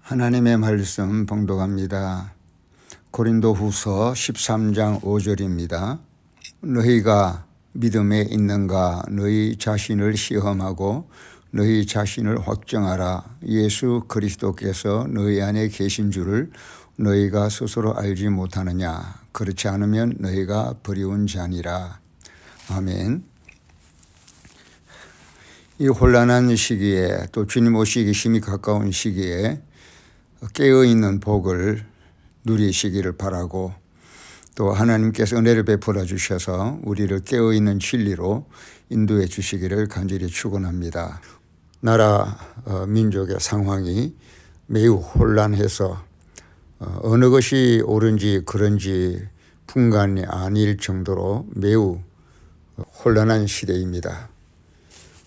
하나님의 말씀 봉독합니다. 고린도후서 13장 5절입니다. 너희가 믿음에 있는가 너희 자신을 시험하고 너희 자신을 확정하라. 예수 그리스도께서 너희 안에 계신 줄을 너희가 스스로 알지 못하느냐. 그렇지 않으면 너희가 버리운 자니라. 아멘. 이 혼란한 시기에 또 주님 오시기 심히 가까운 시기에 깨어있는 복을 누리시기를 바라고 또 하나님께서 은혜를 베풀어 주셔서 우리를 깨어있는 진리로 인도해 주시기를 간절히 축원합니다. 나라 민족의 상황이 매우 혼란해서 어느 것이 옳은지 그런지 분간이 아닐 정도로 매우 혼란한 시대입니다.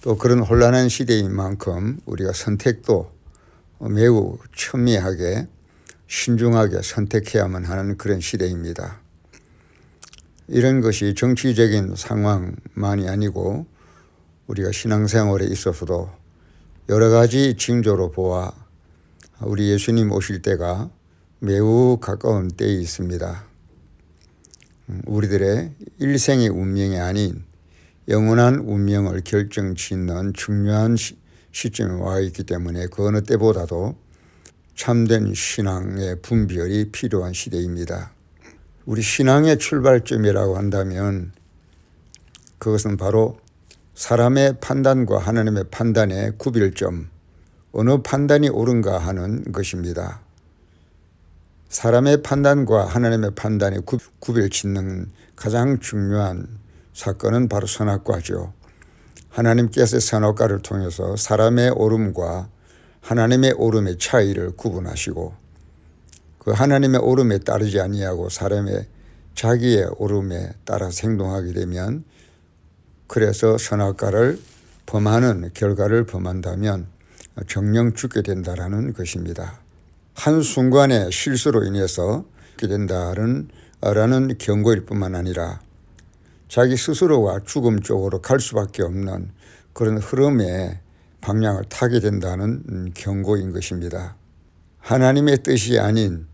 또 그런 혼란한 시대인 만큼 우리가 선택도 매우 첨예하게 신중하게 선택해야만 하는 그런 시대입니다. 이런 것이 정치적인 상황만이 아니고 우리가 신앙생활에 있어서도 여러 가지 징조로 보아 우리 예수님 오실 때가 매우 가까운 때에 있습니다. 우리들의 일생의 운명이 아닌 영원한 운명을 결정짓는 중요한 시점에 와 있기 때문에 그 어느 때보다도 참된 신앙의 분별이 필요한 시대입니다. 우리 신앙의 출발점이라고 한다면 그것은 바로 사람의 판단과 하나님의 판단의 구별점, 어느 판단이 옳은가 하는 것입니다. 사람의 판단과 하나님의 판단의 구별 짓는 가장 중요한 사건은 바로 선악과죠. 하나님께서 선악과를 통해서 사람의 옳음과 하나님의 옳음의 차이를 구분하시고 그 하나님의 옳음에 따르지 아니하고 사람의 자기의 옳음에 따라서 행동하게 되면 그래서 선악과를 범하는 결과를 범한다면 정령 죽게 된다라는 것입니다. 한순간의 실수로 인해서 죽게 된다라는 경고일 뿐만 아니라 자기 스스로가 죽음 쪽으로 갈 수밖에 없는 그런 흐름의 방향을 타게 된다는 경고인 것입니다. 하나님의 뜻이 아닌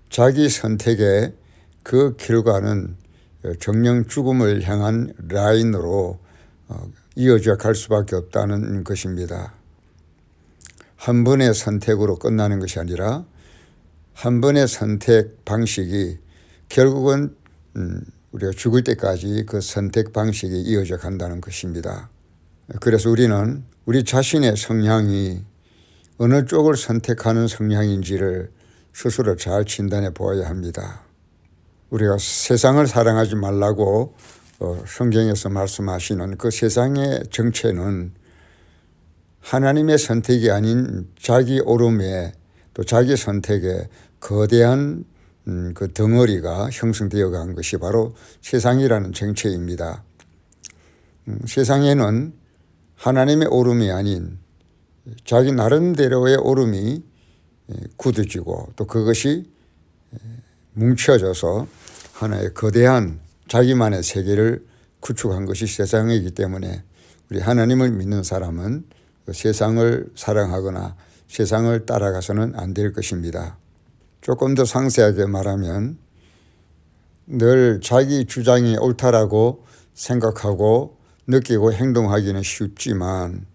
자기 선택의 그 결과는 정령 죽음을 향한 라인으로 이어져 갈 수밖에 없다는 것입니다. 한 번의 선택으로 끝나는 것이 아니라 한 번의 선택 방식이 결국은 우리가 죽을 때까지 그 선택 방식이 이어져 간다는 것입니다. 그래서 우리는 우리 자신의 성향이 어느 쪽을 선택하는 성향인지를 스스로 잘 진단해 보아야 합니다. 우리가 세상을 사랑하지 말라고 성경에서 말씀하시는 그 세상의 정체는 하나님의 선택이 아닌 자기 옳음에 또 자기 선택에 거대한 그 덩어리가 형성되어 간 것이 바로 세상이라는 정체입니다. 세상에는 하나님의 옳음이 아닌 자기 나름대로의 옳음이 굳어지고 또 그것이 뭉쳐져서 하나의 거대한 자기만의 세계를 구축한 것이 세상이기 때문에 우리 하나님을 믿는 사람은 세상을 사랑하거나 세상을 따라가서는 안 될 것입니다. 조금 더 상세하게 말하면 늘 자기 주장이 옳다라고 생각하고 느끼고 행동하기는 쉽지만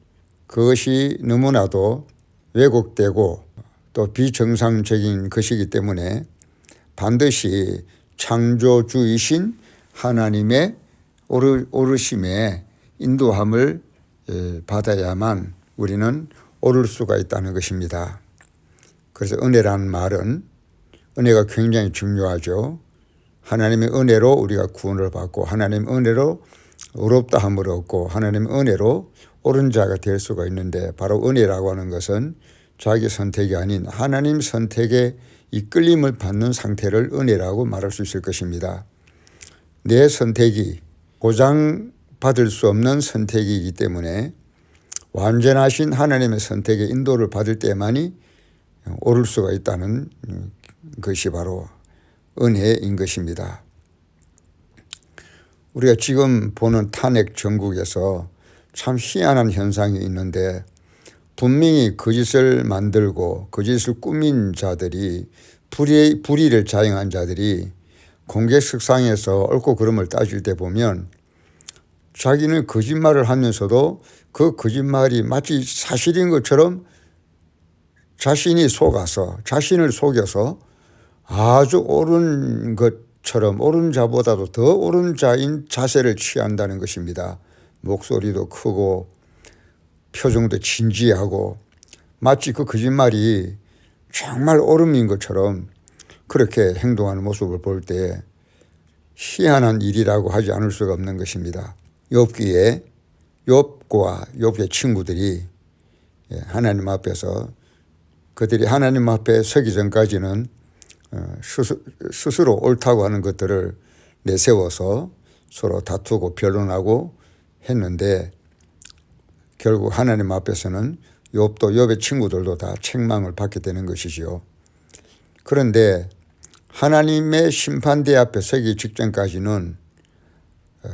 그것이 너무나도 왜곡되고 또 비정상적인 것이기 때문에 반드시 창조주이신 하나님의 오르심의 인도함을 받아야만 우리는 오를 수가 있다는 것입니다. 그래서 은혜라는 말은 은혜가 굉장히 중요하죠. 하나님의 은혜로 우리가 구원을 받고 하나님의 은혜로 의롭다 함을 얻고 하나님의 은혜로 옳은 자가 될 수가 있는데 바로 은혜라고 하는 것은 자기 선택이 아닌 하나님 선택에 이끌림을 받는 상태를 은혜라고 말할 수 있을 것입니다. 내 선택이 보장받을 수 없는 선택이기 때문에 완전하신 하나님의 선택의 인도를 받을 때만이 오를 수가 있다는 것이 바로 은혜인 것입니다. 우리가 지금 보는 탄핵 전국에서 참 희한한 현상이 있는데 분명히 거짓을 만들고 거짓을 꾸민 자들이 불의를 자행한 자들이 공개석상에서 옳고 그름을 따질 때 보면 자기는 거짓말을 하면서도 그 거짓말이 마치 사실인 것처럼 자신을 속여서 아주 옳은 것처럼 옳은 자보다도 더 옳은 자인 자세를 취한다는 것입니다. 목소리도 크고 표정도 진지하고 마치 그 거짓말이 정말 옳음인 것처럼 그렇게 행동하는 모습을 볼 때 희한한 일이라고 하지 않을 수가 없는 것입니다. 욥기에 욥과 욥의 친구들이 하나님 앞에서 그들이 하나님 앞에 서기 전까지는 스스로 옳다고 하는 것들을 내세워서 서로 다투고 변론하고 했는데 결국 하나님 앞에서는 욥도 욥의 친구들도 다 책망을 받게 되는 것이지요. 그런데 하나님의 심판대 앞에 서기 직전까지는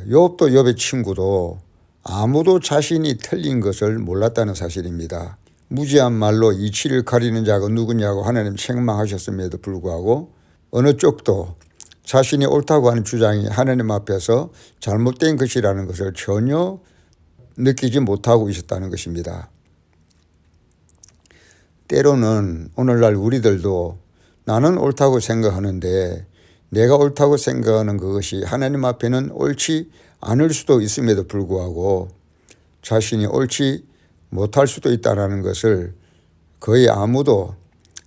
욥도 욥의 친구도 아무도 자신이 틀린 것을 몰랐다는 사실입니다. 무지한 말로 이치를 가리는 자가 누구냐고 하나님 책망하셨음에도 불구하고 어느 쪽도 자신이 옳다고 하는 주장이 하나님 앞에서 잘못된 것이라는 것을 전혀 느끼지 못하고 있었다는 것입니다. 때로는 오늘날 우리들도 나는 옳다고 생각하는데 내가 옳다고 생각하는 그것이 하나님 앞에는 옳지 않을 수도 있음에도 불구하고 자신이 옳지 못할 수도 있다는 것을 거의 아무도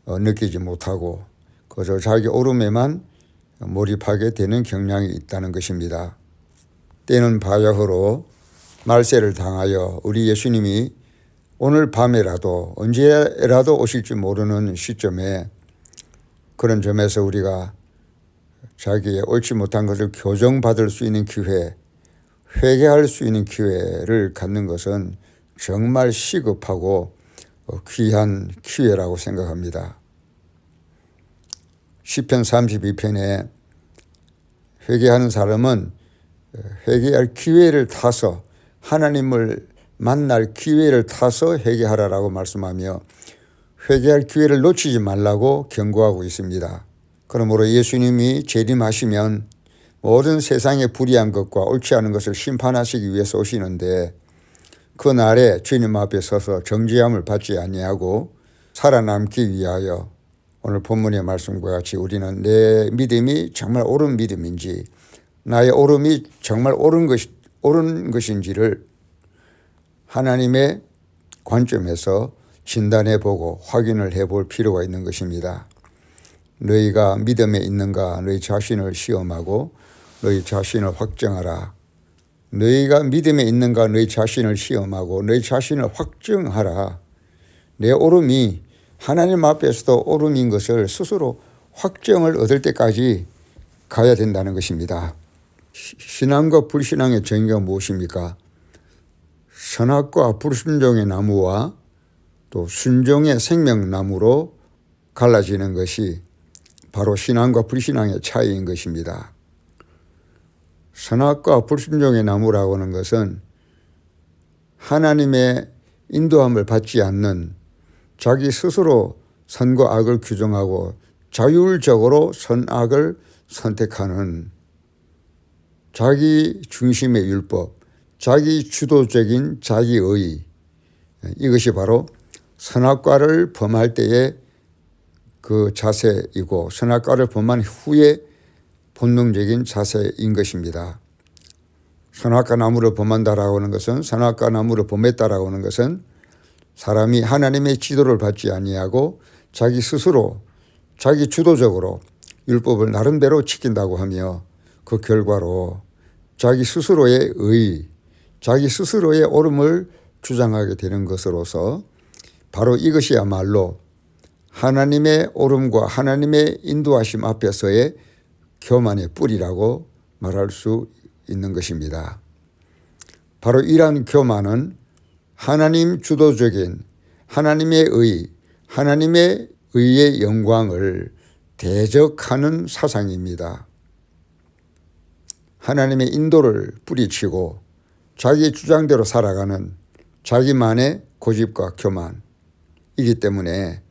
느끼지 못하고 그저 자기 옳음에만 몰입하게 되는 경향이 있다는 것입니다. 때는 바야흐로 말세를 당하여 우리 예수님이 오늘 밤에라도 언제라도 오실지 모르는 시점에 그런 점에서 우리가 자기의 옳지 못한 것을 교정받을 수 있는 기회, 회개할 수 있는 기회를 갖는 것은 정말 시급하고 귀한 기회라고 생각합니다. 시편 32편에 회개하는 사람은 회개할 기회를 타서 하나님을 만날 기회를 타서 회개하라라고 말씀하며 회개할 기회를 놓치지 말라고 경고하고 있습니다. 그러므로 예수님이 재림하시면 모든 세상의 불의한 것과 옳지 않은 것을 심판하시기 위해서 오시는데 그 날에 주님 앞에 서서 정죄함을 받지 아니하고 살아남기 위하여 오늘 본문의 말씀과 같이 우리는 내 믿음이 정말 옳은 믿음인지 나의 옳음이 정말 옳은 것인지를 하나님의 관점에서 진단해보고 확인을 해볼 필요가 있는 것입니다. 너희가 믿음에 있는가 너희 자신을 시험하고 너희 자신을 확정하라. 너희가 믿음에 있는가 너희 자신을 시험하고 너희 자신을 확정하라. 내 옳음이 하나님 앞에서도 옳음인 것을 스스로 확정을 얻을 때까지 가야 된다는 것입니다. 신앙과 불신앙의 정의가 무엇입니까? 선악과 불순종의 나무와 또 순종의 생명나무로 갈라지는 것이 바로 신앙과 불신앙의 차이인 것입니다. 선악과 불순종의 나무라고 하는 것은 하나님의 인도함을 받지 않는 자기 스스로 선과 악을 규정하고 자율적으로 선악을 선택하는 자기 중심의 율법, 자기 주도적인 자기의 이것이 바로 선악과를 범할 때의 그 자세이고 선악과를 범한 후에 본능적인 자세인 것입니다. 선악과 나무를 범한다라고 하는 것은 선악과 나무를 범했다라고 하는 것은 사람이 하나님의 지도를 받지 아니하고 자기 스스로 자기 주도적으로 율법을 나름대로 지킨다고 하며 그 결과로 자기 스스로의 자기 스스로의 옳음을 주장하게 되는 것으로서 바로 이것이야말로 하나님의 옳음과 하나님의 인도하심 앞에서의 교만의 뿌리라고 말할 수 있는 것입니다. 바로 이러한 교만은 하나님 주도적인 하나님의 의의 영광을 대적하는 사상입니다. 하나님의 인도를 뿌리치고 자기 주장대로 살아가는 자기만의 고집과 교만, 이기 때문에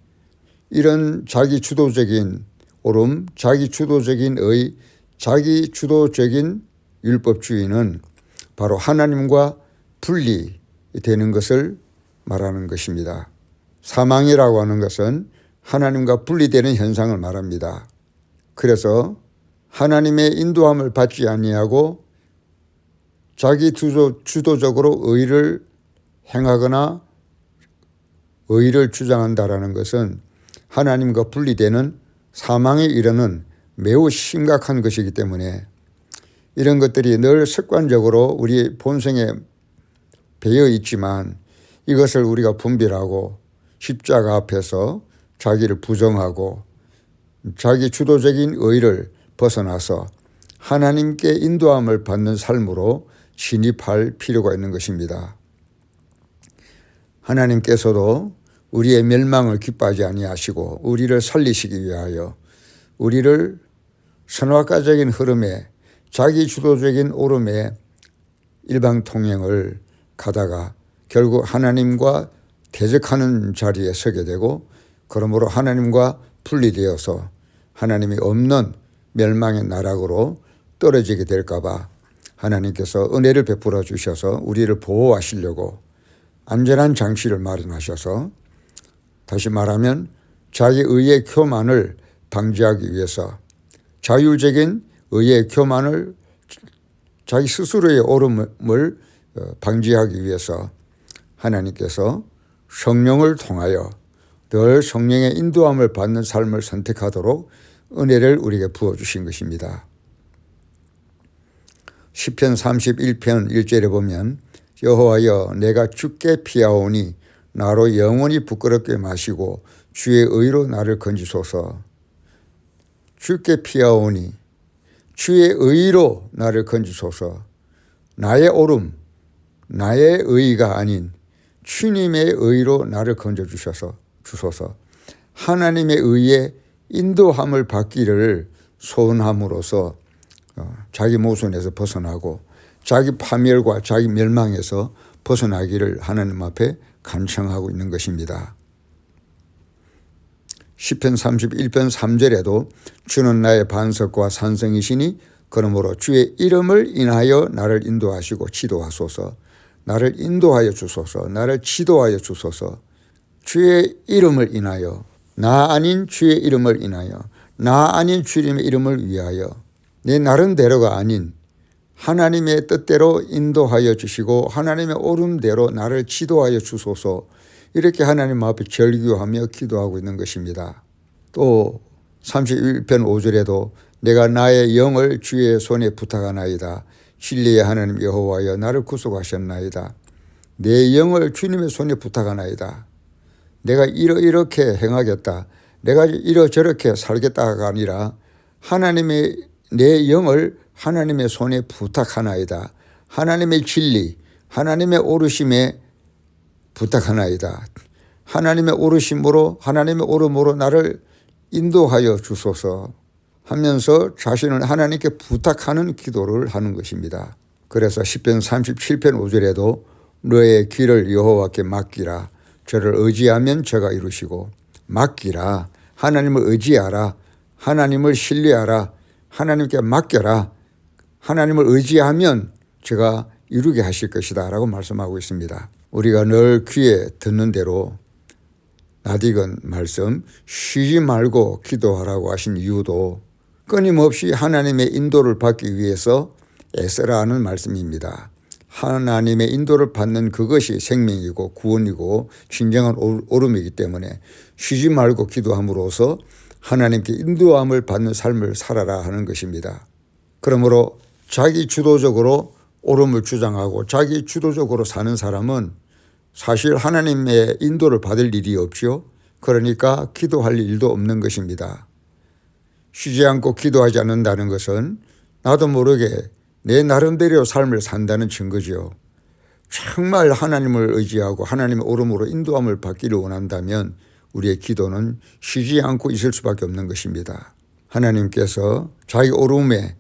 이런 자기 주도적인 옳음, 자기 주도적인 자기 주도적인 율법주의는 바로 하나님과 분리되는 것을 말하는 것입니다. 사망이라고 하는 것은 하나님과 분리되는 현상을 말합니다. 그래서 하나님의 인도함을 받지 아니하고 자기 주도적으로 의를 행하거나 의를 주장한다라는 것은 하나님과 분리되는 사망에 이르는 매우 심각한 것이기 때문에 이런 것들이 늘 습관적으로 우리 본성에 배어 있지만 이것을 우리가 분별하고 십자가 앞에서 자기를 부정하고 자기 주도적인 의를 벗어나서 하나님께 인도함을 받는 삶으로 진입할 필요가 있는 것입니다. 하나님께서도 우리의 멸망을 기뻐하지 아니하시고 우리를 살리시기 위하여 우리를 선악과적인 흐름에 자기 주도적인 오름에 일방통행을 가다가 결국 하나님과 대적하는 자리에 서게 되고 그러므로 하나님과 분리되어서 하나님이 없는 멸망의 나락으로 떨어지게 될까 봐 하나님께서 은혜를 베풀어 주셔서 우리를 보호하시려고 안전한 장치를 마련하셔서 다시 말하면 자기 의의 교만을 방지하기 위해서 자율적인 의의 교만을 자기 스스로의 옳음을 방지하기 위해서 하나님께서 성령을 통하여 늘 성령의 인도함을 받는 삶을 선택하도록 은혜를 우리에게 부어주신 것입니다. 시편 31편 1절에 보면 여호와여 내가 주께 피하오니 나로 영원히 부끄럽게 마시고 주의 의로 나를 건지소서. 주께 피하오니 주의 의로 나를 건지소서. 나의 옳음, 나의 의가 아닌 주님의 의로 나를 건져주소서. 하나님의 의에 인도함을 받기를 소원함으로써 자기 모순에서 벗어나고 자기 파멸과 자기 멸망에서 벗어나기를 하나님 앞에 간청하고 있는 것입니다. 시편 31편 3절에도 주는 나의 반석과 산성이시니 그러므로 주의 이름을 인하여 나를 인도하시고 지도하소서. 나를 인도하여 주소서. 나를 지도하여 주소서. 주의 이름을 인하여 나 아닌 주의 이름을 인하여 나 아닌 주님의 이름을 위하여 내 나름대로가 아닌 하나님의 뜻대로 인도하여 주시고 하나님의 옳음대로 나를 지도하여 주소서. 이렇게 하나님 앞에 절규하며 기도하고 있는 것입니다. 또 31편 5절에도 내가 나의 영을 주의 손에 부탁하나이다. 진리의 하나님 여호와여 나를 구속하셨나이다. 내 영을 주님의 손에 부탁하나이다. 내가 이렇게 행하겠다. 내가 이러저렇게 살겠다가 아니라 하나님의 내 영을 하나님의 손에 부탁하나이다. 하나님의 진리, 하나님의 오르심에 부탁하나이다. 하나님의 오르심으로 하나님의 오름으로 나를 인도하여 주소서 하면서 자신을 하나님께 부탁하는 기도를 하는 것입니다. 그래서 시편 37편 5절에도 너의 길을 여호와께 맡기라. 저를 의지하면 저가 이루시고 맡기라. 하나님을 의지하라. 하나님을 신뢰하라. 하나님께 맡겨라. 하나님을 의지하면 제가 이루게 하실 것이다 라고 말씀하고 있습니다. 우리가 늘 귀에 듣는 대로 낯익은 말씀 쉬지 말고 기도하라고 하신 이유도 끊임없이 하나님의 인도를 받기 위해서 애써라 하는 말씀입니다. 하나님의 인도를 받는 그것이 생명이고 구원이고 진정한 옳음이기 때문에 쉬지 말고 기도함으로써 하나님께 인도함을 받는 삶을 살아라 하는 것입니다. 그러므로 자기 주도적으로 옳음을 주장하고 자기 주도적으로 사는 사람은 사실 하나님의 인도를 받을 일이 없죠. 그러니까 기도할 일도 없는 것입니다. 쉬지 않고 기도하지 않는다는 것은 나도 모르게 내 나름대로 삶을 산다는 증거죠. 정말 하나님을 의지하고 하나님의 옳음으로 인도함을 받기를 원한다면 우리의 기도는 쉬지 않고 있을 수밖에 없는 것입니다. 하나님께서 자기 옳음의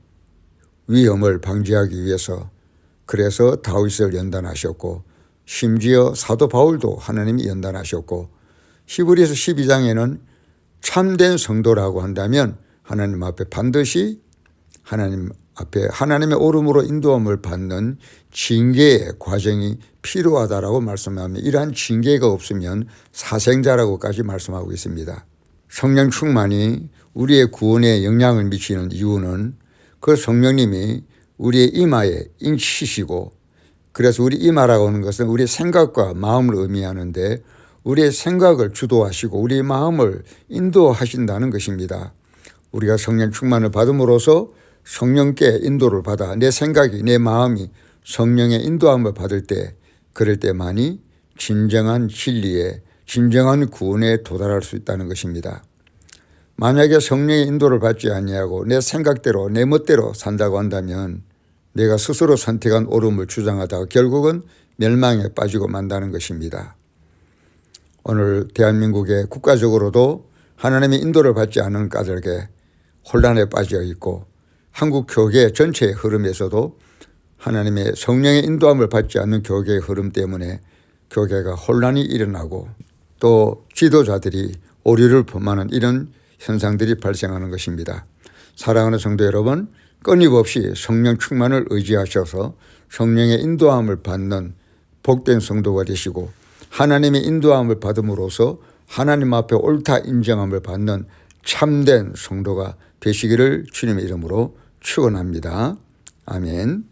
위험을 방지하기 위해서 그래서 다윗을 연단하셨고 심지어 사도 바울도 하나님이 연단하셨고 히브리서 12장에는 참된 성도라고 한다면 하나님 앞에 반드시 하나님 앞에 하나님의 오름으로 인도함을 받는 징계의 과정이 필요하다라고 말씀합니다. 이러한 징계가 없으면 사생자라고까지 말씀하고 있습니다. 성령 충만이 우리의 구원에 영향을 미치는 이유는 그 성령님이 우리의 이마에 인치시고, 그래서 우리 이마라고 하는 것은 우리의 생각과 마음을 의미하는데 우리의 생각을 주도하시고 우리의 마음을 인도하신다는 것입니다. 우리가 성령 충만을 받음으로써 성령께 인도를 받아 내 생각이 내 마음이 성령의 인도함을 받을 때, 그럴 때만이 진정한 진리에 진정한 구원에 도달할 수 있다는 것입니다. 만약에 성령의 인도를 받지 아니하고 내 생각대로 내 멋대로 산다고 한다면 내가 스스로 선택한 옳음을 주장하다가 결국은 멸망에 빠지고 만다는 것입니다. 오늘 대한민국의 국가적으로도 하나님의 인도를 받지 않은 까닭에 혼란에 빠져 있고, 한국 교회 전체의 흐름에서도 하나님의 성령의 인도함을 받지 않는 교회의 흐름 때문에 교회가 혼란이 일어나고 또 지도자들이 오류를 범하는 이런 현상들이 발생하는 것입니다. 사랑하는 성도 여러분, 끊임없이 성령 충만을 의지하셔서 성령의 인도함을 받는 복된 성도가 되시고 하나님의 인도함을 받음으로써 하나님 앞에 옳다 인정함을 받는 참된 성도가 되시기를 주님의 이름으로 축원합니다. 아멘.